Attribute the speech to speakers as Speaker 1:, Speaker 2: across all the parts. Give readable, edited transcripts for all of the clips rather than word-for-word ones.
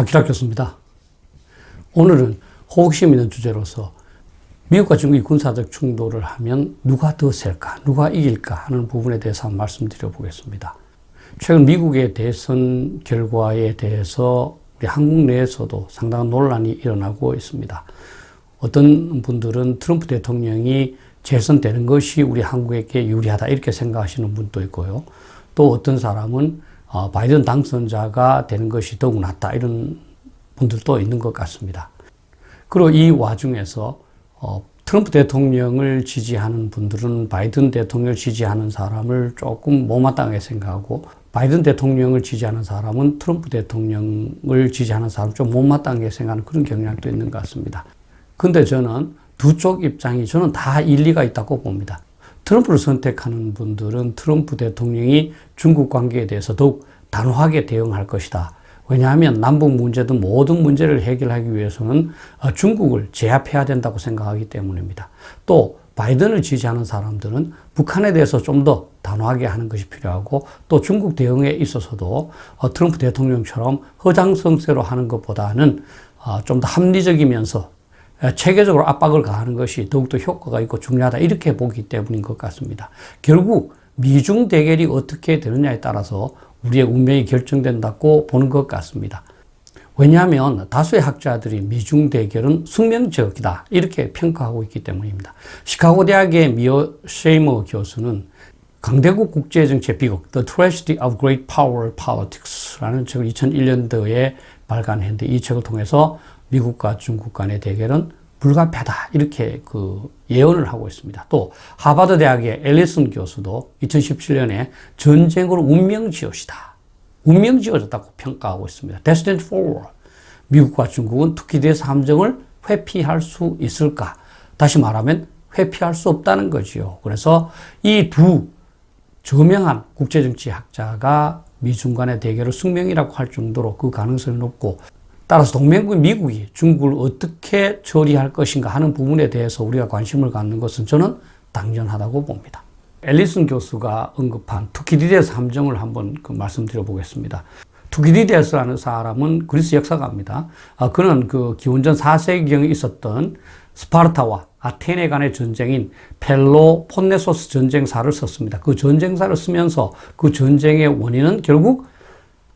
Speaker 1: 박희락 교수입니다. 오늘은 호기심 있는 주제로서 미국과 중국이 군사적 충돌을 하면 누가 더 셀까, 누가 이길까 하는 부분에 대해서 한번 말씀드려 보겠습니다. 최근 미국의 대선 결과에 대해서 우리 한국 내에서도 상당한 논란이 일어나고 있습니다. 어떤 분들은 트럼프 대통령이 재선되는 것이 우리 한국에게 유리하다 이렇게 생각하시는 분도 있고요. 또 어떤 사람은 바이든 당선자가 되는 것이 더욱 낫다 이런 분들도 있는 것 같습니다. 그리고 이 와중에서 트럼프 대통령을 지지하는 분들은 바이든 대통령을 지지하는 사람을 조금 못마땅하게 생각하고, 바이든 대통령을 지지하는 사람은 트럼프 대통령을 지지하는 사람을 좀 못마땅하게 생각하는 그런 경향도 있는 것 같습니다. 근데 저는 두 쪽 입장이 저는 다 일리가 있다고 봅니다. 트럼프를 선택하는 분들은 트럼프 대통령이 중국 관계에 대해서 더욱 단호하게 대응할 것이다. 왜냐하면 남북 문제든 모든 문제를 해결하기 위해서는 중국을 제압해야 된다고 생각하기 때문입니다. 또 바이든을 지지하는 사람들은 북한에 대해서 좀 더 단호하게 하는 것이 필요하고, 또 중국 대응에 있어서도 트럼프 대통령처럼 허장성세로 하는 것보다는 좀 더 합리적이면서 체계적으로 압박을 가하는 것이 더욱더 효과가 있고 중요하다 이렇게 보기 때문인 것 같습니다. 결국 미중 대결이 어떻게 되느냐에 따라서 우리의 운명이 결정된다고 보는 것 같습니다. 왜냐하면 다수의 학자들이 미중 대결은 숙명적이다 이렇게 평가하고 있기 때문입니다. 시카고 대학의 미어 쉐이머 교수는 강대국 국제정치의 비극 The Tragedy of Great Power Politics라는 책을 2001년도에 발간했는데, 이 책을 통해서 미국과 중국 간의 대결은 불가피하다 이렇게 예언을 하고 있습니다. 또 하버드 대학의 앨리슨 교수도 2017년에 전쟁으로 운명지어지다, 운명지어졌다고 평가하고 있습니다. Destined for War. 미국과 중국은 투키디에스 함정을 회피할 수 있을까? 다시 말하면 회피할 수 없다는 거지요. 그래서 이 두 저명한 국제정치학자가 미중 간의 대결을 숙명이라고 할 정도로 그 가능성이 높고, 따라서 동맹국인 미국이 중국을 어떻게 처리할 것인가 하는 부분에 대해서 우리가 관심을 갖는 것은 저는 당연하다고 봅니다. 앨리슨 교수가 언급한 투키디데스 함정을 한번 말씀드려 보겠습니다. 투키디데스라는 사람은 그리스 역사가입니다. 그는 기원전 4세기경에 있었던 스파르타와 아테네 간의 전쟁인 펠로폰네소스 전쟁사를 썼습니다. 그 전쟁사를 쓰면서 그 전쟁의 원인은 결국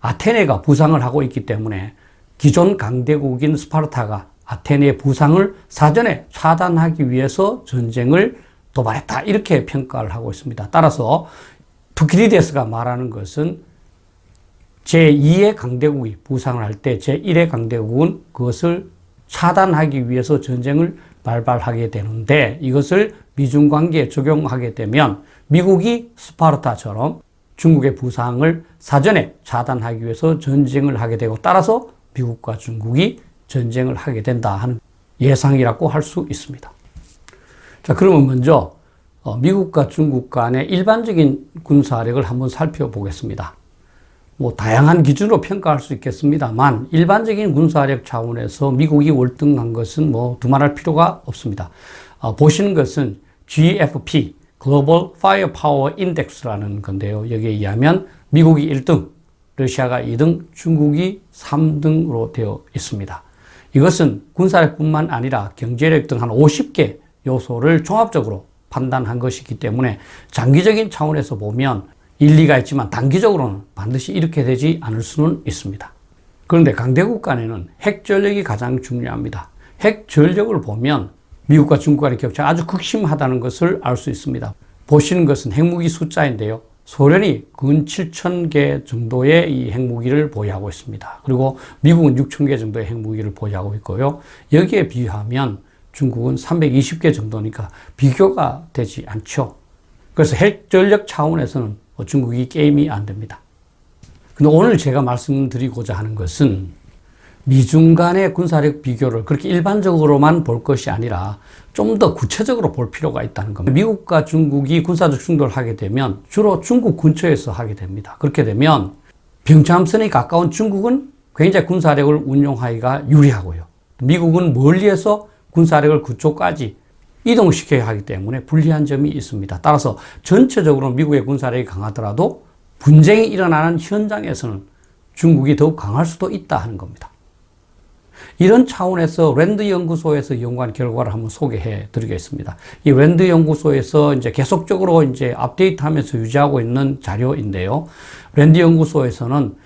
Speaker 1: 아테네가 부상을 하고 있기 때문에 기존 강대국인 스파르타가 아테네의 부상을 사전에 차단하기 위해서 전쟁을 도발했다 이렇게 평가를 하고 있습니다. 따라서 투키디데스가 말하는 것은 제2의 강대국이 부상을 할 때 제1의 강대국은 그것을 차단하기 위해서 전쟁을 발발하게 되는데, 이것을 미중 관계에 적용하게 되면 미국이 스파르타처럼 중국의 부상을 사전에 차단하기 위해서 전쟁을 하게 되고, 따라서 미국과 중국이 전쟁을 하게 된다 하는 예상이라고 할 수 있습니다. 자, 그러면 먼저 미국과 중국 간의 일반적인 군사력을 한번 살펴보겠습니다. 다양한 기준으로 평가할 수 있겠습니다만 일반적인 군사력 차원에서 미국이 월등한 것은 두말할 필요가 없습니다. 보시는 것은 GFP, Global Firepower Index라는 건데요. 여기에 의하면 미국이 1등, 러시아가 2등, 중국이 3등으로 되어 있습니다. 이것은 군사력뿐만 아니라 경제력 등 한 50개 요소를 종합적으로 판단한 것이기 때문에 장기적인 차원에서 보면 일리가 있지만 단기적으로는 반드시 이렇게 되지 않을 수는 있습니다. 그런데 강대국 간에는 핵전력이 가장 중요합니다. 핵전력을 보면 미국과 중국 간의 격차가 아주 극심하다는 것을 알 수 있습니다. 보시는 것은 핵무기 숫자인데요. 소련이 근 7,000개 정도의 이 핵무기를 보유하고 있습니다. 그리고 미국은 6,000개 정도의 핵무기를 보유하고 있고요. 여기에 비하면 중국은 320개 정도니까 비교가 되지 않죠. 그래서 핵전력 차원에서는 중국이 게임이 안 됩니다. 근데 오늘 제가 말씀드리고자 하는 것은 미중 간의 군사력 비교를 그렇게 일반적으로만 볼 것이 아니라 좀 더 구체적으로 볼 필요가 있다는 겁니다. 미국과 중국이 군사적 충돌을 하게 되면 주로 중국 근처에서 하게 됩니다. 그렇게 되면 병참선이 가까운 중국은 굉장히 군사력을 운용하기가 유리하고요. 미국은 멀리에서 군사력을 그쪽까지 이동시켜야 하기 때문에 불리한 점이 있습니다. 따라서 전체적으로 미국의 군사력이 강하더라도 분쟁이 일어나는 현장에서는 중국이 더욱 강할 수도 있다 하는 겁니다. 이런 차원에서 랜드 연구소에서 연구한 결과를 한번 소개해 드리겠습니다. 이 랜드 연구소에서 이제 계속적으로 이제 업데이트하면서 유지하고 있는 자료인데요. 랜드 연구소에서는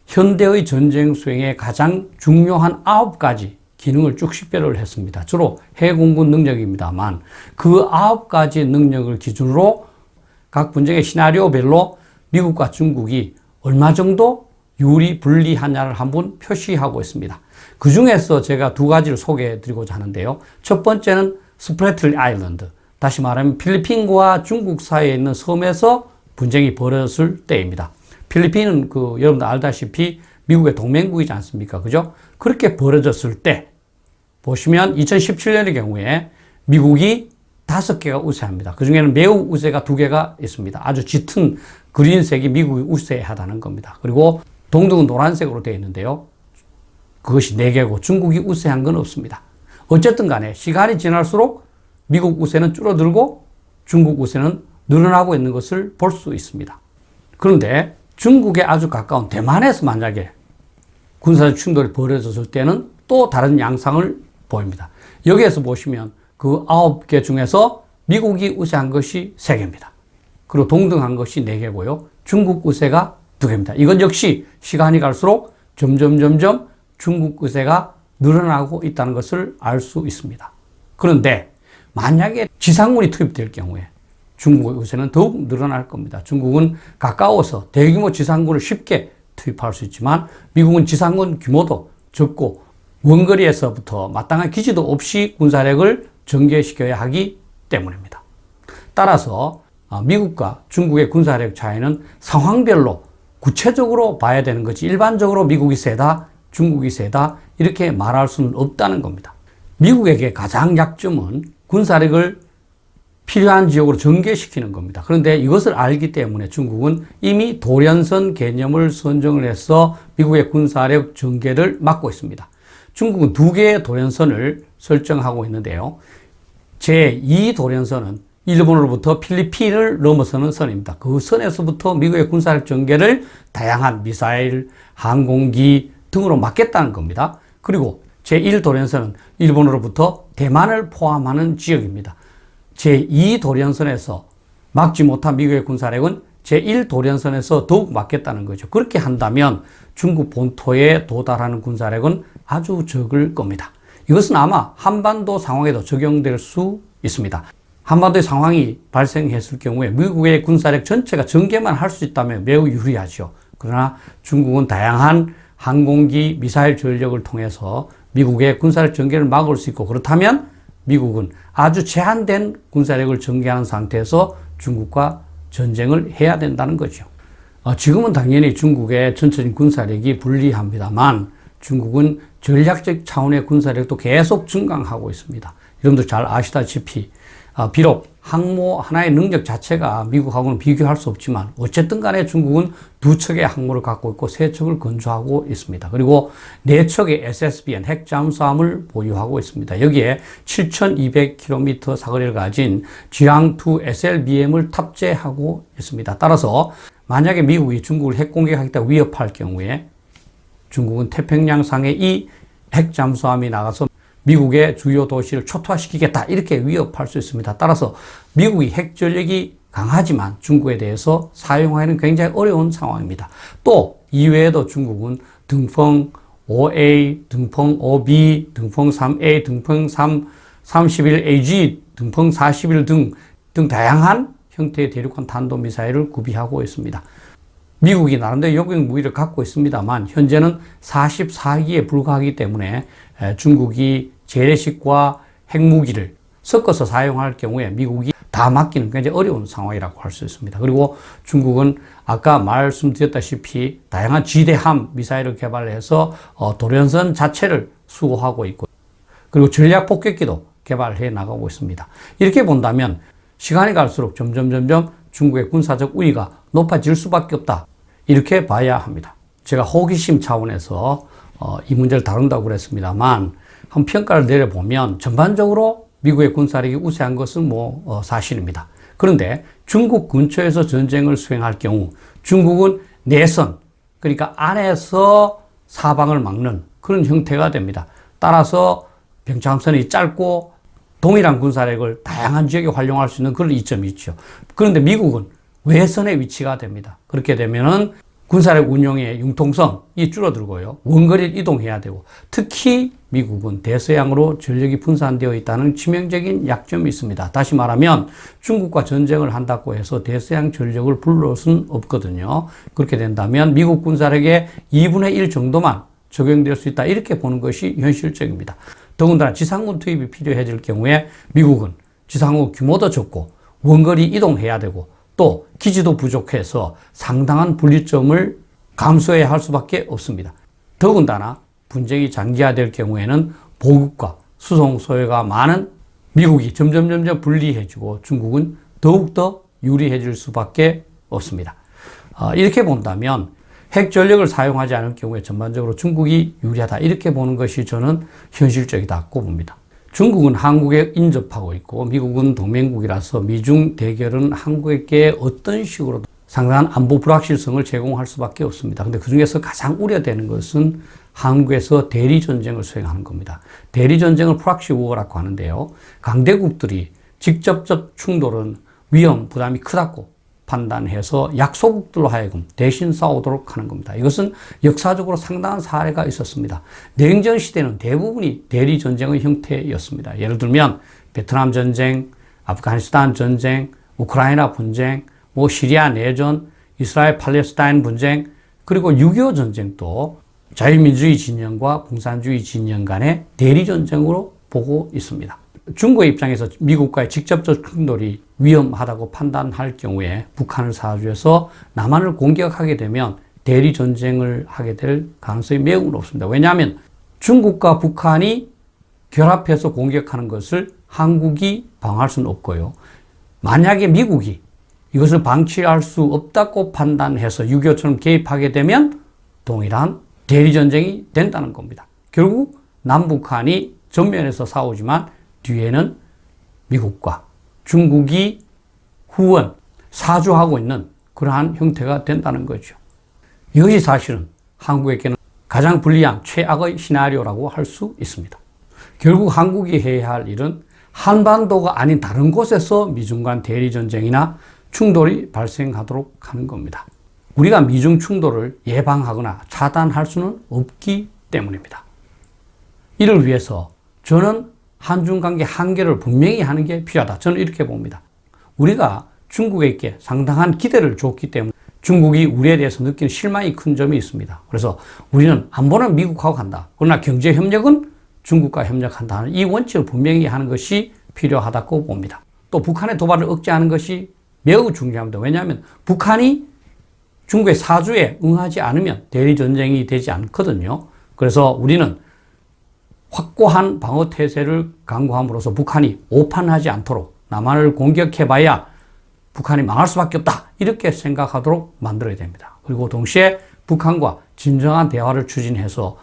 Speaker 1: 현대의 전쟁 수행에 가장 중요한 9가지 기능을 쭉 식별을 했습니다. 주로 해공군 능력입니다만 그 9가지 능력을 기준으로 각 분쟁의 시나리오별로 미국과 중국이 얼마 정도 유리, 불리하냐를 한번 표시하고 있습니다. 그 중에서 제가 2가지를 소개해 드리고자 하는데요. 첫 번째는 스프레틀 아일랜드. 다시 말하면 필리핀과 중국 사이에 있는 섬에서 분쟁이 벌어졌을 때입니다. 필리핀은 여러분들 알다시피 미국의 동맹국이지 않습니까? 그죠? 그렇게 벌어졌을 때 보시면 2017년의 경우에 미국이 5개가 우세합니다. 그 중에는 매우 우세가 2개가 있습니다. 아주 짙은 그린색이 미국이 우세하다는 겁니다. 그리고 동등은 노란색으로 되어 있는데요. 그것이 4개고 중국이 우세한 건 없습니다. 어쨌든 간에 시간이 지날수록 미국 우세는 줄어들고 중국 우세는 늘어나고 있는 것을 볼 수 있습니다. 그런데 중국에 아주 가까운 대만에서 만약에 군사적 충돌이 벌어졌을 때는 또 다른 양상을 보입니다. 여기에서 보시면 그 9개 중에서 미국이 우세한 것이 3개입니다. 그리고 동등한 것이 4개고요. 중국 우세가 2개입니다. 이건 역시 시간이 갈수록 점점 중국 우세가 늘어나고 있다는 것을 알 수 있습니다. 그런데 만약에 지상군이 투입될 경우에 중국의 우세는 더욱 늘어날 겁니다. 중국은 가까워서 대규모 지상군을 쉽게 투입할 수 있지만 미국은 지상군 규모도 적고 원거리에서부터 마땅한 기지도 없이 군사력을 전개시켜야 하기 때문입니다. 따라서 미국과 중국의 군사력 차이는 상황별로 구체적으로 봐야 되는 거지 일반적으로 미국이 세다, 중국이 세다 이렇게 말할 수는 없다는 겁니다. 미국에게 가장 약점은 군사력을 필요한 지역으로 전개시키는 겁니다. 그런데 이것을 알기 때문에 중국은 이미 도련선 개념을 선정을 해서 미국의 군사력 전개를 막고 있습니다. 중국은 2개의 도련선을 설정하고 있는데요. 제2도련선은 일본으로부터 필리핀을 넘어서는 선입니다. 그 선에서부터 미국의 군사력 전개를 다양한 미사일, 항공기 등으로 막겠다는 겁니다. 그리고 제1도련선은 일본으로부터 대만을 포함하는 지역입니다. 제2도련선에서 막지 못한 미국의 군사력은 제1도련선에서 더욱 막겠다는 거죠. 그렇게 한다면 중국 본토에 도달하는 군사력은 아주 적을 겁니다. 이것은 아마 한반도 상황에도 적용될 수 있습니다. 한반도의 상황이 발생했을 경우에 미국의 군사력 전체가 전개만 할 수 있다면 매우 유리하죠. 그러나 중국은 다양한 항공기, 미사일 전력을 통해서 미국의 군사력 전개를 막을 수 있고 그렇다면 미국은 아주 제한된 군사력을 전개하는 상태에서 중국과 전쟁을 해야 된다는 거죠. 지금은 당연히 중국의 전체적인 군사력이 불리합니다만 중국은 전략적 차원의 군사력도 계속 증강하고 있습니다. 여러분들 잘 아시다시피 비록 항모 하나의 능력 자체가 미국하고는 비교할 수 없지만 어쨌든 간에 중국은 2척의 항모를 갖고 있고 3척을 건조하고 있습니다. 그리고 4척의 SSBN 핵잠수함을 보유하고 있습니다. 여기에 7,200km 사거리를 가진 지항2 SLBM을 탑재하고 있습니다. 따라서 만약에 미국이 중국을 핵공격하겠다고 위협할 경우에 중국은 태평양상에 이 핵잠수함이 나가서 미국의 주요 도시를 초토화시키겠다 이렇게 위협할 수 있습니다. 따라서 미국이 핵전력이 강하지만 중국에 대해서 사용하기는 굉장히 어려운 상황입니다. 또 이외에도 중국은 등펑 5A, 등펑 5B, 등펑 3A, 등펑 31AG, 등펑 41 등 다양한 형태의 대륙간 탄도미사일을 구비하고 있습니다. 미국이 나름대로 요격 무기를 갖고 있습니다만 현재는 44기에 불과하기 때문에 중국이 재래식과 핵무기를 섞어서 사용할 경우에 미국이 다 막기는 굉장히 어려운 상황이라고 할 수 있습니다. 그리고 중국은 아까 말씀드렸다시피 다양한 지대함 미사일을 개발해서 도련선 자체를 수호하고 있고 그리고 전략 폭격기도 개발해 나가고 있습니다. 이렇게 본다면 시간이 갈수록 점점 중국의 군사적 우위가 높아질 수밖에 없다. 이렇게 봐야 합니다. 제가 호기심 차원에서 이 문제를 다룬다고 그랬습니다만 한 평가를 내려보면 전반적으로 미국의 군사력이 우세한 것은 사실입니다. 그런데 중국 근처에서 전쟁을 수행할 경우 중국은 내선, 그러니까 안에서 사방을 막는 그런 형태가 됩니다. 따라서 병참선이 짧고 동일한 군사력을 다양한 지역에 활용할 수 있는 그런 이점이 있죠. 그런데 미국은 외선에 위치가 됩니다. 그렇게 되면은 군사력 운용의 융통성이 줄어들고요. 원거리를 이동해야 되고, 특히 미국은 대서양으로 전력이 분산되어 있다는 치명적인 약점이 있습니다. 다시 말하면 중국과 전쟁을 한다고 해서 대서양 전력을 불러올 수는 없거든요. 그렇게 된다면 미국 군사력의 2분의 1 정도만 적용될 수 있다, 이렇게 보는 것이 현실적입니다. 더군다나 지상군 투입이 필요해질 경우에 미국은 지상군 규모도 적고 원거리 이동해야 되고 또 기지도 부족해서 상당한 분리점을 감수해야 할 수밖에 없습니다. 더군다나 분쟁이 장기화될 경우에는 보급과 수송 소요가 많은 미국이 점점 불리해지고 중국은 더욱더 유리해질 수밖에 없습니다. 이렇게 본다면 핵 전력을 사용하지 않을 경우에 전반적으로 중국이 유리하다, 이렇게 보는 것이 저는 현실적이다고 봅니다. 중국은 한국에 인접하고 있고 미국은 동맹국이라서 미중 대결은 한국에게 어떤 식으로도 상당한 안보 불확실성을 제공할 수밖에 없습니다. 근데 그 중에서 가장 우려되는 것은 한국에서 대리전쟁을 수행하는 겁니다. 대리전쟁을 프락시 워라고 하는데요. 강대국들이 직접적 충돌은 위험, 부담이 크다고 판단해서 약소국들로 하여금 대신 싸우도록 하는 겁니다. 이것은 역사적으로 상당한 사례가 있었습니다. 냉전 시대는 대부분이 대리전쟁의 형태였습니다. 예를 들면 베트남 전쟁, 아프가니스탄 전쟁, 우크라이나 분쟁, 시리아 내전, 이스라엘 팔레스타인 분쟁, 그리고 6.25 전쟁도 자유민주주의 진영과 공산주의 진영 간의 대리전쟁으로 보고 있습니다. 중국의 입장에서 미국과의 직접적 충돌이 위험하다고 판단할 경우에 북한을 사주해서 남한을 공격하게 되면 대리전쟁을 하게 될 가능성이 매우 높습니다. 왜냐하면 중국과 북한이 결합해서 공격하는 것을 한국이 방어할 수는 없고요. 만약에 미국이 이것을 방치할 수 없다고 판단해서 6.25처럼 개입하게 되면 동일한 대리전쟁이 된다는 겁니다. 결국 남북한이 전면에서 싸우지만 뒤에는 미국과 중국이 후원, 사주하고 있는 그러한 형태가 된다는 거죠. 이것이 사실은 한국에게는 가장 불리한 최악의 시나리오라고 할 수 있습니다. 결국 한국이 해야 할 일은 한반도가 아닌 다른 곳에서 미중 간 대리전쟁이나 충돌이 발생하도록 하는 겁니다. 우리가 미중 충돌을 예방하거나 차단할 수는 없기 때문입니다. 이를 위해서 저는 한중 관계 한계를 분명히 하는 게 필요하다, 저는 이렇게 봅니다. 우리가 중국에게 상당한 기대를 줬기 때문에 중국이 우리에 대해서 느끼는 실망이 큰 점이 있습니다. 그래서 우리는 안보는 미국하고 한다, 그러나 경제 협력은 중국과 협력한다는 이 원칙을 분명히 하는 것이 필요하다고 봅니다. 또 북한의 도발을 억제하는 것이 매우 중요합니다. 왜냐하면 북한이 중국의 사주에 응하지 않으면 대리전쟁이 되지 않거든요. 그래서 우리는 확고한 방어태세를 강구함으로써 북한이 오판하지 않도록 남한을 공격해봐야 북한이 망할 수밖에 없다, 이렇게 생각하도록 만들어야 됩니다. 그리고 동시에 북한과 진정한 대화를 추진해서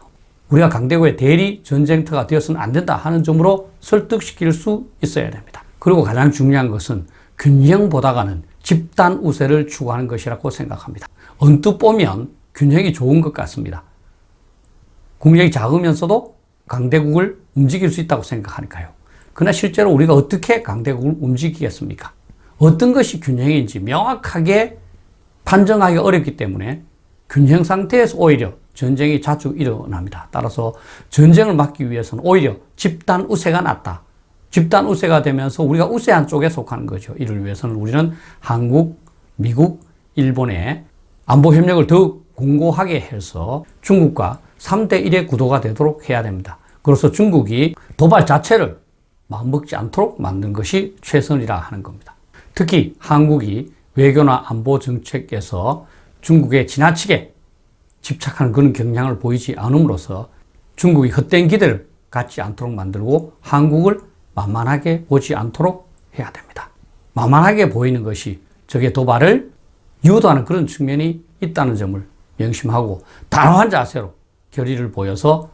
Speaker 1: 우리가 강대국의 대리 전쟁터가 되어서는 안 된다 하는 점으로 설득시킬 수 있어야 됩니다. 그리고 가장 중요한 것은 균형보다가는 집단 우세를 추구하는 것이라고 생각합니다. 언뜻 보면 균형이 좋은 것 같습니다. 국력이 작으면서도 강대국을 움직일 수 있다고 생각하니까요. 그러나 실제로 우리가 어떻게 강대국을 움직이겠습니까? 어떤 것이 균형인지 명확하게 판정하기가 어렵기 때문에 균형 상태에서 오히려 전쟁이 자주 일어납니다. 따라서 전쟁을 막기 위해서는 오히려 집단 우세가 낫다. 집단 우세가 되면서 우리가 우세한 쪽에 속하는 거죠. 이를 위해서는 우리는 한국, 미국, 일본의 안보 협력을 더욱 공고하게 해서 중국과 3대1의 구도가 되도록 해야 됩니다. 그래서 중국이 도발 자체를 마음먹지 않도록 만든 것이 최선이라 하는 겁니다. 특히 한국이 외교나 안보 정책에서 중국에 지나치게 집착하는 그런 경향을 보이지 않음으로써 중국이 헛된 기대를 갖지 않도록 만들고 한국을 만만하게 보지 않도록 해야 됩니다. 만만하게 보이는 것이 적의 도발을 유도하는 그런 측면이 있다는 점을 명심하고 단호한 자세로 결의를 보여서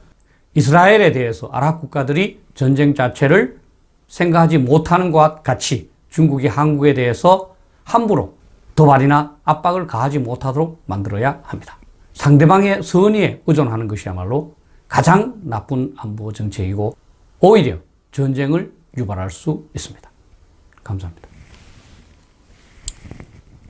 Speaker 1: 이스라엘에 대해서 아랍 국가들이 전쟁 자체를 생각하지 못하는 것과 같이 중국이 한국에 대해서 함부로 도발이나 압박을 가하지 못하도록 만들어야 합니다. 상대방의 선의에 의존하는 것이야말로 가장 나쁜 안보 정책이고 오히려 전쟁을 유발할 수 있습니다. 감사합니다.